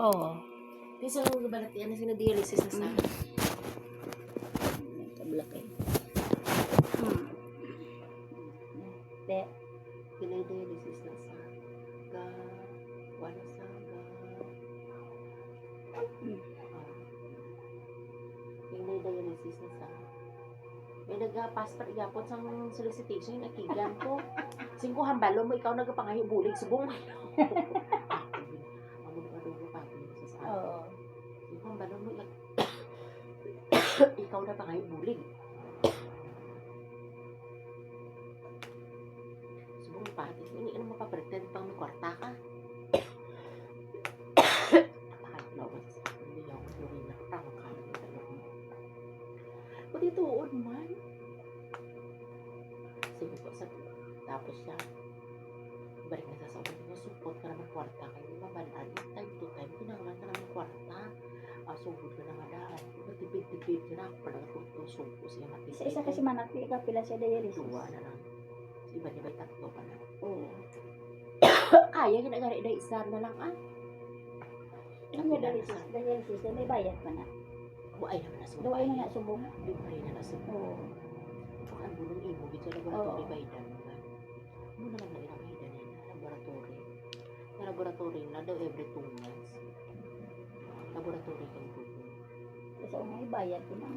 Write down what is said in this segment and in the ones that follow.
Oo. Minsan mo gabalat yan na sinadialysis na sa Kablak eh. Te. pinadialysis na sa ga wala sa ga pinadialysis na sa may nagpa-pastor igapon sa solicitation yung nakigan ko. Singko hambalo mo ikaw nagapangayo bulig subong. Ako dugo pa sa sa. Oo. Singko hambalo mo ikaw na pangayo bulig. Subong pati ini ano mapapretend pang may kwarta ka. Pati tuod man. Sige po sa tapos siya balik na sa sobrang mo support ka naman kwarta kayo di ba balaan time to time kinangan ka naman kwarta sugod ka na nga daan tipid-tipid ka na ako pala tutusog ko siya matipid Sa isa kasi manakli ka pila sa dialysis. duwa na lang iba niya ba'y tatlo pa na Oo. kaya ginagari na isa na lang Ano dialysis na may bayad pa na. buay naman na subong Duway na nga subong. libre na na subong Oo. ang bulong imo gito laboratory by dan mo naman na ilang hidan na laboratory na daw every 2 months laboratory kang tubo Kasi may bayad pa na.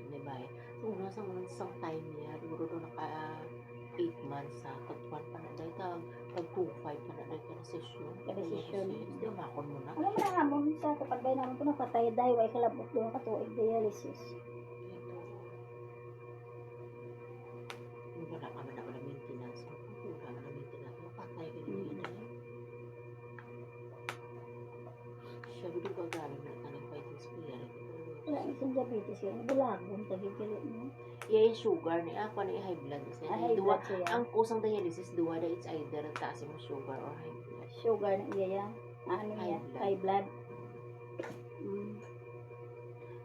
may bayad so una sa mga isang time niya siguro doon naka 8 months sa tagpuan pa na dahil tag 2-5 pa na dahil ka na session Kada session. hindi makon mo na Alam mo na nga mo sa kapag naman ko napatay dahil way kalabot doon katuig dialysis. wala ka man wala maintenance wala na maintenance patay ka na siya gusto ka galing na tanong fighting spirit Wala isang diabetes yun. Bulagon tagigilid mo. yung sugar na ako na high blood kasi High duwa blood siya. ang kusang dialysis duwa na it's either taas mo sugar or high blood Sugar na iya yan. Ano niya? High blood.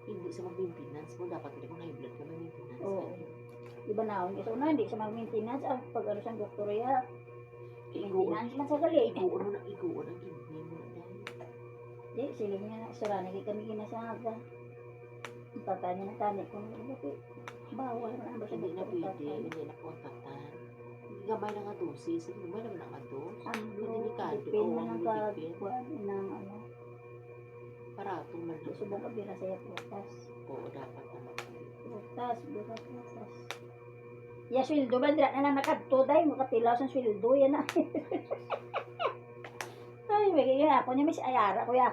hindi sa mag-maintenance mo dapat hindi mo high blood ka mag-maintenance Oo. Diba na ako? Kasi una hindi sa mag-maintenance. Pag ano sa doktor ya. Maintenance man sa gali. iguon ang kidney mo na dahil Di, siling niya na. Sira na kami kinasaga. Ang tata niya na tani ko. Bawal na ba sa hindi na doktor? pwede hindi na kontaktan gamay na nga dosis gamay naman ang dos Ang delikado dipin na ang ng dipin kagwan ng ano. parato man na Subong ka bira sa'yo putas. oo dapat naman Putas, putas. Ya, sweldo ba? Dira na lang nakadto dahil makatilaw sa sweldo. Yan na. Ay, may kaya ako niya may ayara ko ya.